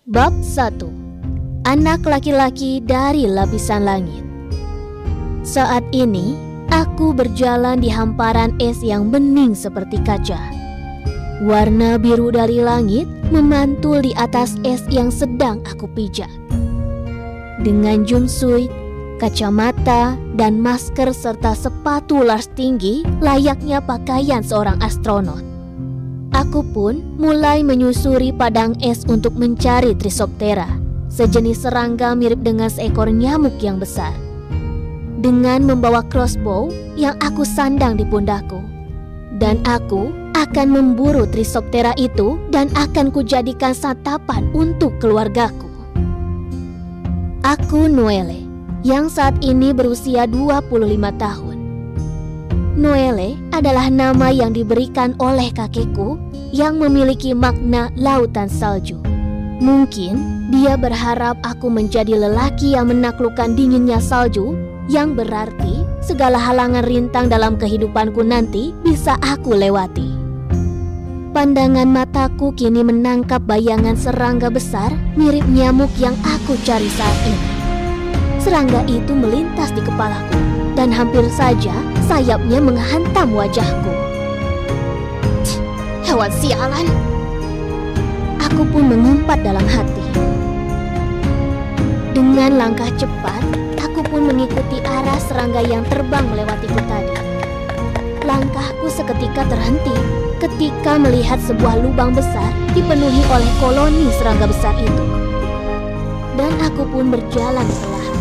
Bab 1. Anak laki-laki dari lapisan langit. Saat ini, aku berjalan di hamparan es yang bening seperti kaca. Warna biru dari langit memantul di atas es yang sedang aku pijak. Dengan jumpsuit, kacamata, dan masker serta sepatu las tinggi layaknya pakaian seorang astronot. Aku pun mulai menyusuri padang es untuk mencari Trisoptera, sejenis serangga mirip dengan seekor nyamuk yang besar. Dengan membawa crossbow yang aku sandang di pundakku, dan aku akan memburu Trisoptera itu dan akan kujadikan santapan untuk keluargaku. Aku Noelle, yang saat ini berusia 25 tahun. Noelle adalah nama yang diberikan oleh kakekku yang memiliki makna lautan salju. Mungkin dia berharap aku menjadi lelaki yang menaklukkan dinginnya salju, yang berarti segala halangan rintang dalam kehidupanku nanti bisa aku lewati. Pandangan mataku kini menangkap bayangan serangga besar mirip nyamuk yang aku cari saat ini. Serangga itu melintas di kepalaku dan hampir saja sayapnya menghantam wajahku. Hewan sialan! Aku pun mengumpat dalam hati. Dengan langkah cepat, aku pun mengikuti arah serangga yang terbang melewatiku tadi. Langkahku seketika terhenti ketika melihat sebuah lubang besar dipenuhi oleh koloni serangga besar itu. Dan aku pun berjalan perlahan,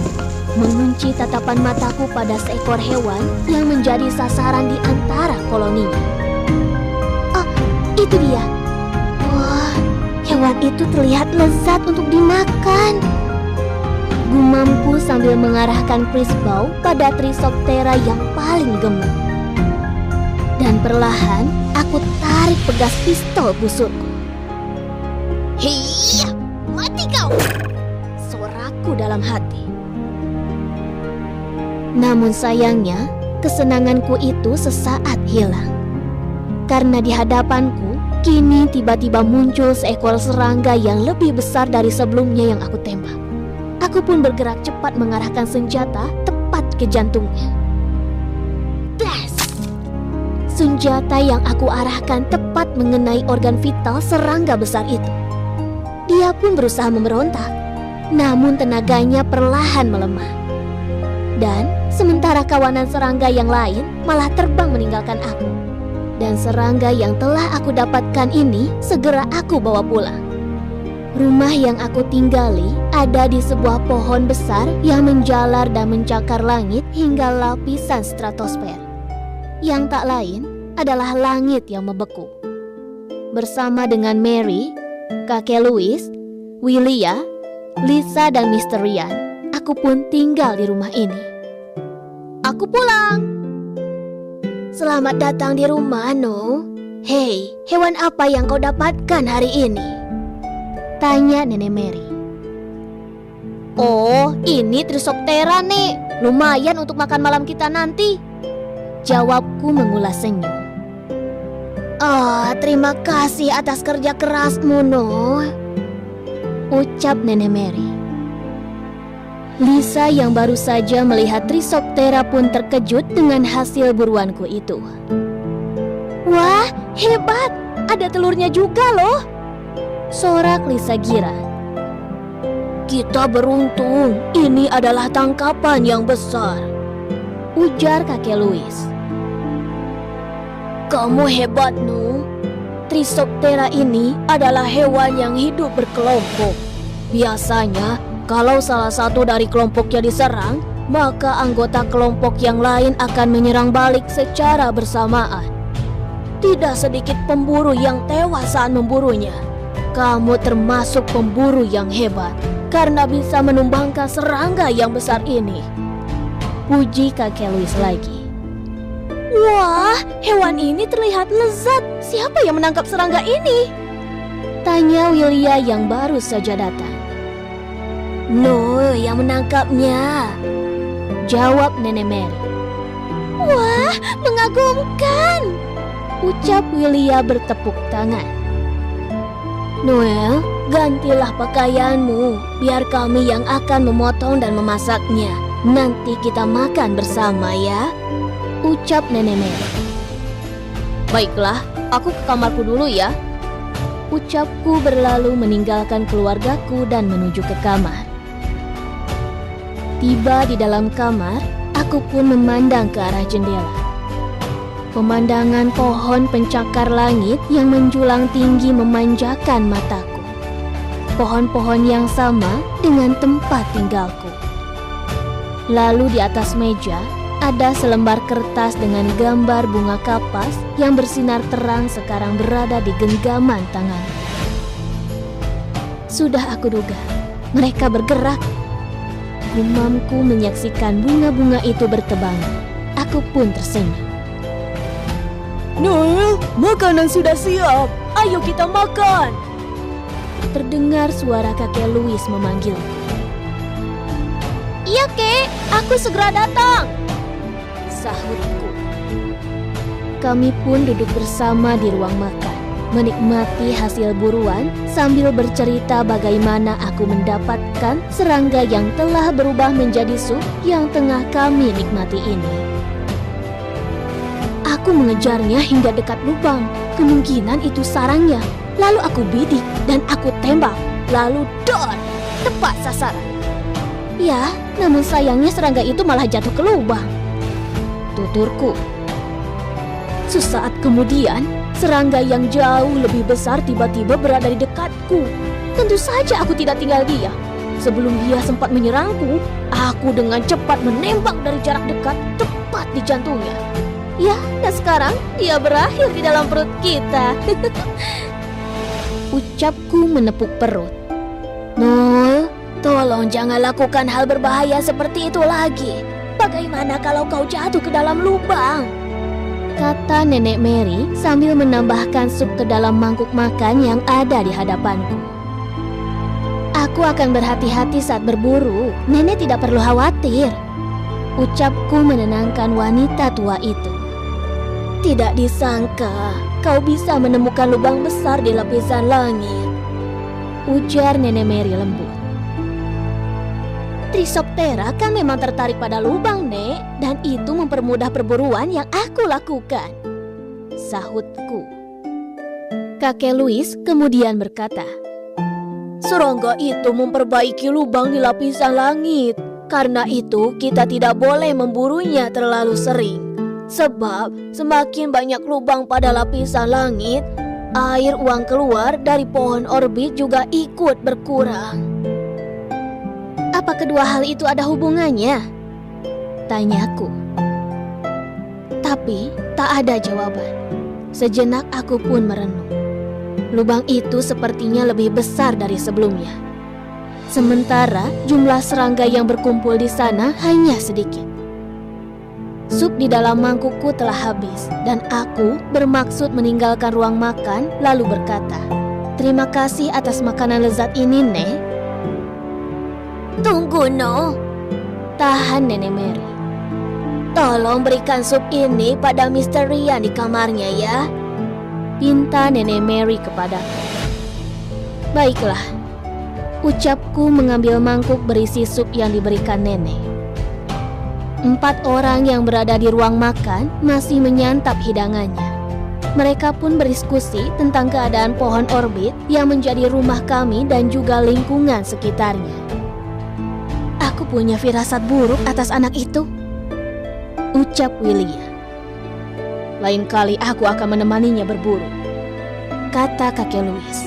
mengunci tatapan mataku pada seekor hewan yang menjadi sasaran di antara koloninya. Oh, itu dia. Wah, hewan itu terlihat lezat untuk dimakan. Gumamku sambil mengarahkan crossbow pada Trisoptera yang paling gemuk. Dan perlahan aku tarik pegas pistol busukku. Hiya, mati kau! Suaraku dalam hati. Namun sayangnya, kesenanganku itu sesaat hilang. Karena di hadapanku, kini tiba-tiba muncul seekor serangga yang lebih besar dari sebelumnya yang aku tembak. Aku pun bergerak cepat mengarahkan senjata tepat ke jantungnya. Blast! Senjata yang aku arahkan tepat mengenai organ vital serangga besar itu. Dia pun berusaha memberontak, namun tenaganya perlahan melemah. Dan sementara kawanan serangga yang lain malah terbang meninggalkan aku. Dan serangga yang telah aku dapatkan ini segera aku bawa pulang. Rumah yang aku tinggali ada di sebuah pohon besar yang menjalar dan mencakar langit hingga lapisan stratosfer. Yang tak lain adalah langit yang membeku. Bersama dengan Mary, kakek Louis, Willia, Lisa, dan Mr. Ryan, aku pun tinggal di rumah ini. Aku pulang. Selamat datang di rumah, No. Hei, hewan apa yang kau dapatkan hari ini? Tanya Nenek Mary. Oh, ini Trisoptera, Nek. Lumayan untuk makan malam kita nanti. Jawabku mengulas senyum. Terima kasih atas kerja kerasmu, No. Ucap Nenek Mary. Lisa yang baru saja melihat Trisoptera pun terkejut dengan hasil buruanku itu. Wah, hebat! Ada telurnya juga loh! Sorak Lisa gira. Kita beruntung, ini adalah tangkapan yang besar, ujar kakek Louis. Kamu hebat, Nu. Trisoptera ini adalah hewan yang hidup berkelompok. Biasanya, kalau salah satu dari kelompoknya diserang, maka anggota kelompok yang lain akan menyerang balik secara bersamaan. Tidak sedikit pemburu yang tewas saat memburunya. Kamu termasuk pemburu yang hebat karena bisa menumbangkan serangga yang besar ini. Puji kakek Louis lagi. Wah, hewan ini terlihat lezat. Siapa yang menangkap serangga ini? Tanya Willia yang baru saja datang. No, yang menangkapnya, jawab Nenek Mary. Wah, mengagumkan, ucap Willia bertepuk tangan. Noel, gantilah pakaianmu, biar kami yang akan memotong dan memasaknya. Nanti kita makan bersama ya, ucap Nenek Mary. Baiklah, aku ke kamarku dulu ya. Ucapku berlalu meninggalkan keluargaku dan menuju ke kamar. Tiba di dalam kamar, aku pun memandang ke arah jendela. Pemandangan pohon pencakar langit yang menjulang tinggi memanjakan mataku. Pohon-pohon yang sama dengan tempat tinggalku. Lalu di atas meja, ada selembar kertas dengan gambar bunga kapas yang bersinar terang sekarang berada di genggaman tangan. Sudah aku duga, mereka bergerak. Gumamku menyaksikan bunga-bunga itu bertebangan. Aku pun tersenyum. Noel, makanan sudah siap. Ayo kita makan. Terdengar suara kakek Louis memanggilku. Iya kek, aku segera datang, sahutku. Kami pun duduk bersama di ruang makan, menikmati hasil buruan sambil bercerita bagaimana aku mendapatkan serangga yang telah berubah menjadi sup yang tengah kami nikmati ini. Aku mengejarnya hingga dekat lubang. Kemungkinan itu sarangnya. Lalu aku bidik dan aku tembak. Lalu dor, tepat sasaran. Ya, namun sayangnya serangga itu malah jatuh ke lubang, tuturku. Sesaat kemudian, serangga yang jauh lebih besar tiba-tiba berada di dekatku. Tentu saja aku tidak tinggal diam. Sebelum dia sempat menyerangku, aku dengan cepat menembak dari jarak dekat tepat di jantungnya. Ya, dan sekarang dia berakhir di dalam perut kita. Ucapku menepuk perut. Noel, tolong jangan lakukan hal berbahaya seperti itu lagi. Bagaimana kalau kau jatuh ke dalam lubang? Kata Nenek Mary sambil menambahkan sup ke dalam mangkuk makan yang ada di hadapanku. Aku akan berhati-hati saat berburu. Nenek tidak perlu khawatir. Ucapku menenangkan wanita tua itu. Tidak disangka kau bisa menemukan lubang besar di lapisan langit, ujar Nenek Mary lembut. Trisoptera kan memang tertarik pada lubang, Nek, dan itu mempermudah perburuan yang aku lakukan, sahutku. Kakek Louis kemudian berkata, serangga itu memperbaiki lubang di lapisan langit. Karena itu kita tidak boleh memburunya terlalu sering. Sebab semakin banyak lubang pada lapisan langit, air uang keluar dari pohon orbit juga ikut berkurang. Apa kedua hal itu ada hubungannya? Tanyaku. Tapi tak ada jawaban. Sejenak aku pun merenung. Lubang itu sepertinya lebih besar dari sebelumnya. Sementara jumlah serangga yang berkumpul di sana hanya sedikit. Sup di dalam mangkukku telah habis dan aku bermaksud meninggalkan ruang makan lalu berkata, terima kasih atas makanan lezat ini, Nek. Tunggu, No. Tahan Nenek Mary. Tolong berikan sup ini pada Mr. Ryan di kamarnya ya, pinta Nenek Mary kepadaku. Baiklah, ucapku mengambil mangkuk berisi sup yang diberikan nenek. 4 orang yang berada di ruang makan masih menyantap hidangannya. Mereka pun berdiskusi tentang keadaan pohon orbit yang menjadi rumah kami dan juga lingkungan sekitarnya. Aku punya firasat buruk atas anak itu, ucap Willia. Lain kali aku akan menemaninya berburu, kata kakek Louis.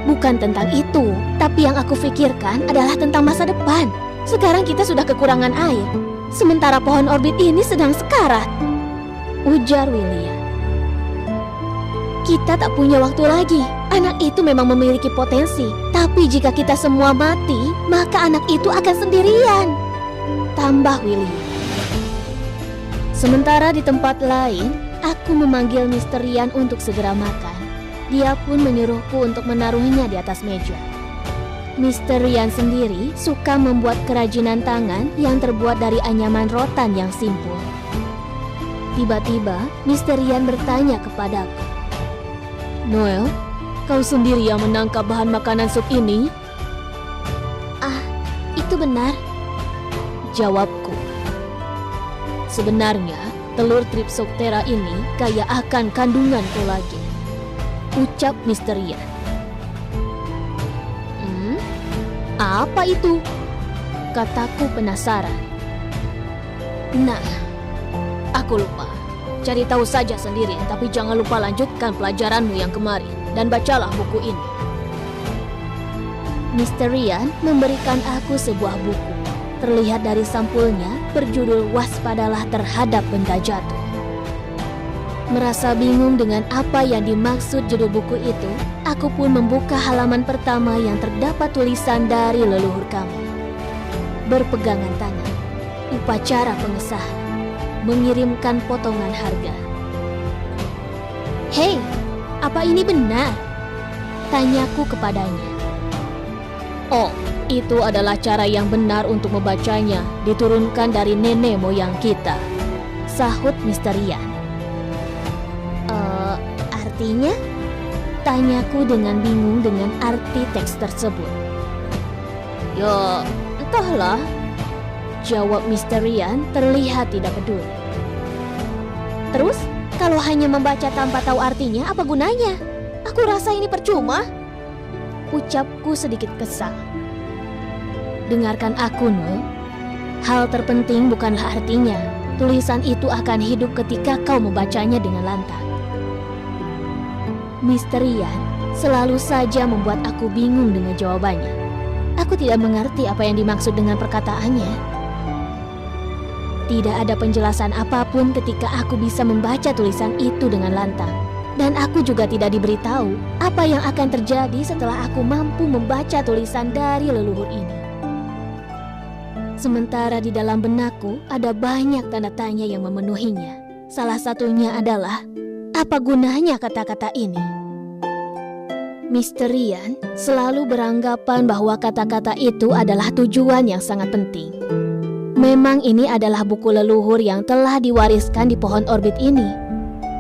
Bukan tentang itu, tapi yang aku pikirkan adalah tentang masa depan. Sekarang kita sudah kekurangan air, sementara pohon orbit ini sedang sekarat, ujar William. Kita tak punya waktu lagi. Anak itu memang memiliki potensi, tapi jika kita semua mati, maka anak itu akan sendirian, tambah William. Sementara di tempat lain, aku memanggil Mr. Ryan untuk segera makan. Dia pun menyuruhku untuk menaruhnya di atas meja. Mr. Ryan sendiri suka membuat kerajinan tangan yang terbuat dari anyaman rotan yang simpul. Tiba-tiba, Mr. Ryan bertanya kepadaku, Noel, Kau sendiri yang menangkap bahan makanan sup ini? Ah, itu benar, jawabku. Sebenarnya, telur Trypsoptera ini kaya akan kandungan kolagen, ucap Mr. Ian. Apa itu? Kataku penasaran. Nah, aku lupa. Cari tahu saja sendiri, tapi jangan lupa lanjutkan pelajaranmu yang kemarin dan bacalah buku ini. Mr. Ian memberikan aku sebuah buku. Terlihat dari sampulnya berjudul Waspadalah Terhadap Benda Jatuh. Merasa bingung dengan apa yang dimaksud judul buku itu, aku pun membuka halaman pertama yang terdapat tulisan dari leluhur kami. Berpegangan tangan, upacara pengesahan, mengirimkan potongan harga. Hei, apa ini benar? Tanyaku kepadanya. Oh, itu adalah cara yang benar untuk membacanya, diturunkan dari nenek moyang kita, sahut Mr. Ian. Artinya? Tanyaku dengan bingung dengan arti teks tersebut. Ya, entahlah, jawab Mr. Ian terlihat tidak peduli. Terus, kalau hanya membaca tanpa tahu artinya, apa gunanya? Aku rasa ini percuma, ucapku sedikit kesal. Dengarkan aku, Noel. Hal terpenting bukanlah artinya. Tulisan itu akan hidup ketika kau membacanya dengan lantang. Mr. Ian selalu saja membuat aku bingung dengan jawabannya. Aku tidak mengerti apa yang dimaksud dengan perkataannya. Tidak ada penjelasan apapun ketika aku bisa membaca tulisan itu dengan lantang. Dan aku juga tidak diberitahu apa yang akan terjadi setelah aku mampu membaca tulisan dari leluhur ini. Sementara di dalam benakku ada banyak tanda tanya yang memenuhinya. Salah satunya adalah, apa gunanya kata-kata ini? Mr. Ian selalu beranggapan bahwa kata-kata itu adalah tujuan yang sangat penting. Memang ini adalah buku leluhur yang telah diwariskan di pohon orbit ini.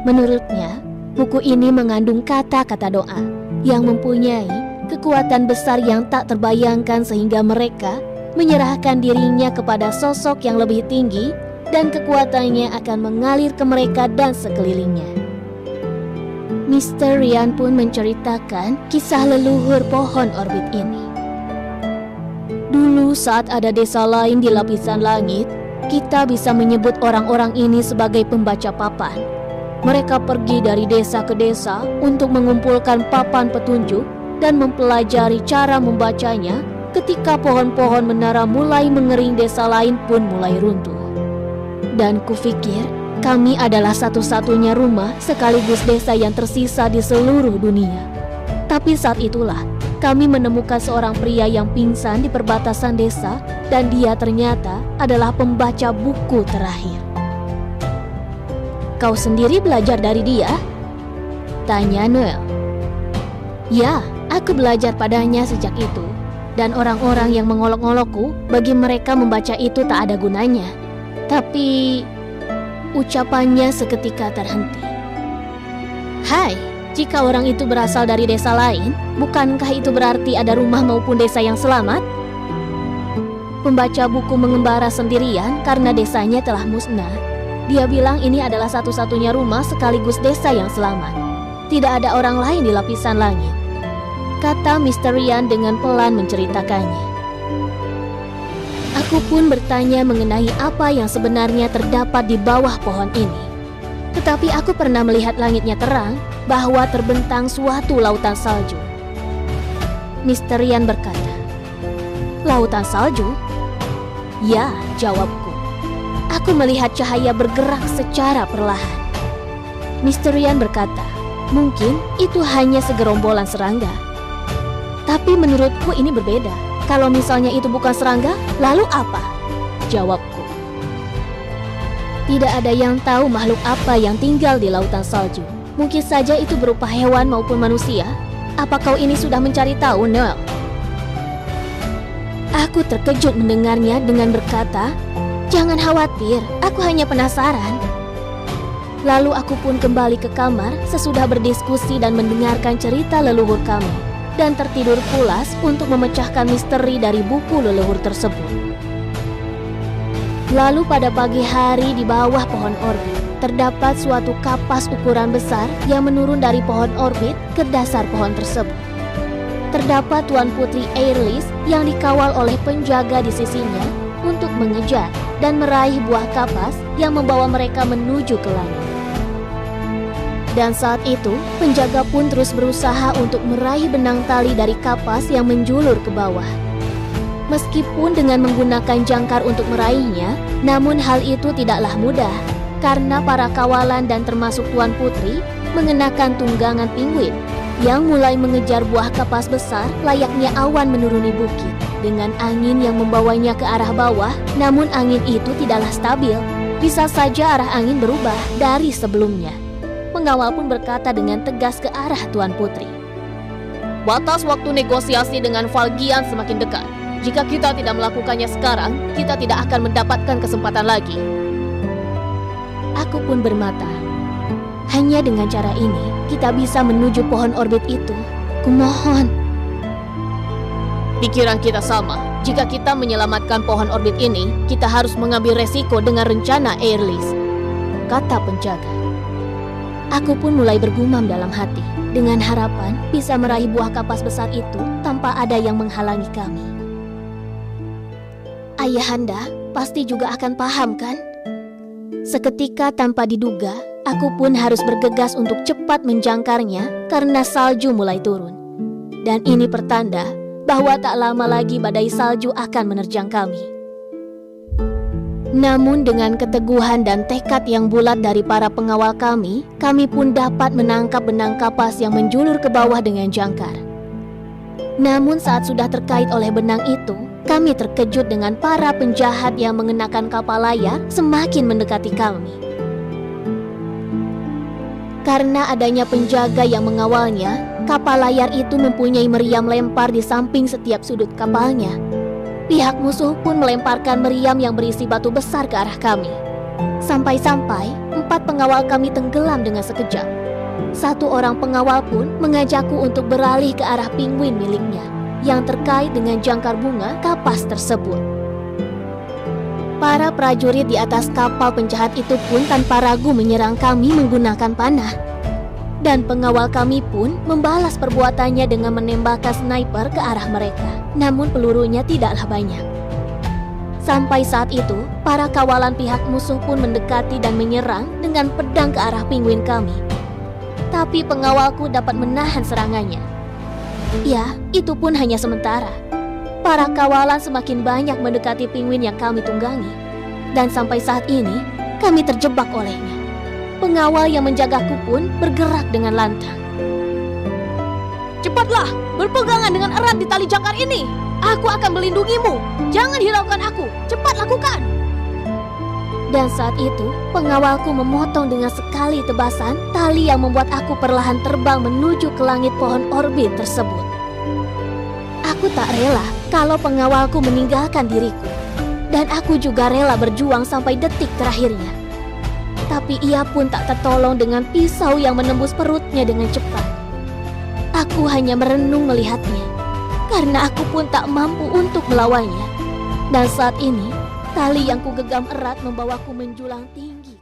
Menurutnya, buku ini mengandung kata-kata doa yang mempunyai kekuatan besar yang tak terbayangkan sehingga mereka menyerahkan dirinya kepada sosok yang lebih tinggi dan kekuatannya akan mengalir ke mereka dan sekelilingnya. Mr. Ian pun menceritakan kisah leluhur pohon orbit ini. Dulu saat ada desa lain di lapisan langit, kita bisa menyebut orang-orang ini sebagai pembaca papan. Mereka pergi dari desa ke desa untuk mengumpulkan papan petunjuk dan mempelajari cara membacanya. Ketika pohon-pohon menara mulai mengering, desa lain pun mulai runtuh. Dan kupikir kami adalah satu-satunya rumah sekaligus desa yang tersisa di seluruh dunia. Tapi saat itulah kami menemukan seorang pria yang pingsan di perbatasan desa dan dia ternyata adalah pembaca buku terakhir. Kau sendiri belajar dari dia? Tanya Noel. Ya, aku belajar padanya sejak itu. Dan orang-orang yang mengolok-olokku, bagi mereka membaca itu tak ada gunanya. Tapi ucapannya seketika terhenti. Hai, jika orang itu berasal dari desa lain, bukankah itu berarti ada rumah maupun desa yang selamat? Pembaca buku mengembara sendirian karena desanya telah musnah. Dia bilang ini adalah satu-satunya rumah sekaligus desa yang selamat. Tidak ada orang lain di lapisan langit, kata Mr. Ian dengan pelan menceritakannya. Aku pun bertanya mengenai apa yang sebenarnya terdapat di bawah pohon ini. Tetapi aku pernah melihat langitnya terang, bahwa terbentang suatu lautan salju. Mr. Ian berkata, lautan salju? Ya, jawabku. Aku melihat cahaya bergerak secara perlahan. Mr. Ian berkata, mungkin itu hanya segerombolan serangga. Tapi menurutku ini berbeda. Kalau misalnya itu bukan serangga, lalu apa? Jawabku. Tidak ada yang tahu makhluk apa yang tinggal di lautan salju. Mungkin saja itu berupa hewan maupun manusia. Apa kau ini sudah mencari tahu, Noel? Aku terkejut mendengarnya dengan berkata, jangan khawatir, aku hanya penasaran. Lalu aku pun kembali ke kamar sesudah berdiskusi dan mendengarkan cerita leluhur kami, dan tertidur pulas untuk memecahkan misteri dari buku leluhur tersebut. Lalu pada pagi hari di bawah pohon orbit, terdapat suatu kapas ukuran besar yang menurun dari pohon orbit ke dasar pohon tersebut. Terdapat Tuan Putri Airlis yang dikawal oleh penjaga di sisinya untuk mengejar dan meraih buah kapas yang membawa mereka menuju ke langit. Dan saat itu, penjaga pun terus berusaha untuk meraih benang tali dari kapas yang menjulur ke bawah. Meskipun dengan menggunakan jangkar untuk meraihnya, namun hal itu tidaklah mudah, karena para kawalan dan termasuk Tuan Putri mengenakan tunggangan penguin yang mulai mengejar buah kapas besar layaknya awan menuruni bukit, dengan angin yang membawanya ke arah bawah, namun angin itu tidaklah stabil. Bisa saja arah angin berubah dari sebelumnya. Pengawal pun berkata dengan tegas ke arah Tuan Putri. Batas waktu negosiasi dengan Valgian semakin dekat. Jika kita tidak melakukannya sekarang, kita tidak akan mendapatkan kesempatan lagi. Aku pun bermata. Hanya dengan cara ini, kita bisa menuju pohon orbit itu. Kumohon. Pikiran kita sama. Jika kita menyelamatkan pohon orbit ini, kita harus mengambil resiko dengan rencana Airlis, kata penjaga. Aku pun mulai bergumam dalam hati, dengan harapan bisa meraih buah kapas besar itu tanpa ada yang menghalangi kami. Ayahanda pasti juga akan paham, kan? Seketika tanpa diduga, aku pun harus bergegas untuk cepat menjangkarnya karena salju mulai turun. Dan ini pertanda bahwa tak lama lagi badai salju akan menerjang kami. Namun dengan keteguhan dan tekad yang bulat dari para pengawal kami pun dapat menangkap benang kapas yang menjulur ke bawah dengan jangkar. Namun saat sudah terkait oleh benang itu, kami terkejut dengan para penjahat yang mengenakan kapal layar semakin mendekati kami. Karena adanya penjaga yang mengawalnya, kapal layar itu mempunyai meriam lempar di samping setiap sudut kapalnya. Pihak musuh pun melemparkan meriam yang berisi batu besar ke arah kami. Sampai-sampai 4 pengawal kami tenggelam dengan sekejap. 1 orang pengawal pun mengajakku untuk beralih ke arah penguin miliknya yang terkait dengan jangkar bunga kapas tersebut. Para prajurit di atas kapal penjahat itu pun tanpa ragu menyerang kami menggunakan panah. Dan pengawal kami pun membalas perbuatannya dengan menembakkan sniper ke arah mereka. Namun pelurunya tidaklah banyak. Sampai saat itu, para kawalan pihak musuh pun mendekati dan menyerang dengan pedang ke arah penguin kami. Tapi pengawalku dapat menahan serangannya. Ya, itu pun hanya sementara. Para kawalan semakin banyak mendekati penguin yang kami tunggangi. Dan sampai saat ini, kami terjebak olehnya. Pengawal yang menjagaku pun bergerak dengan lantang. Cepatlah, berpegangan dengan erat di tali jangkar ini. Aku akan melindungimu. Jangan hiraukan aku. Cepat lakukan. Dan saat itu, pengawalku memotong dengan sekali tebasan tali yang membuat aku perlahan terbang menuju ke langit pohon orbit tersebut. Aku tak rela kalau pengawalku meninggalkan diriku. Dan aku juga rela berjuang sampai detik terakhirnya. Tapi ia pun tak tertolong dengan pisau yang menembus perutnya dengan cepat. Aku hanya merenung melihatnya, karena aku pun tak mampu untuk melawannya. Dan saat ini, tali yang kugenggam erat membawaku menjulang tinggi.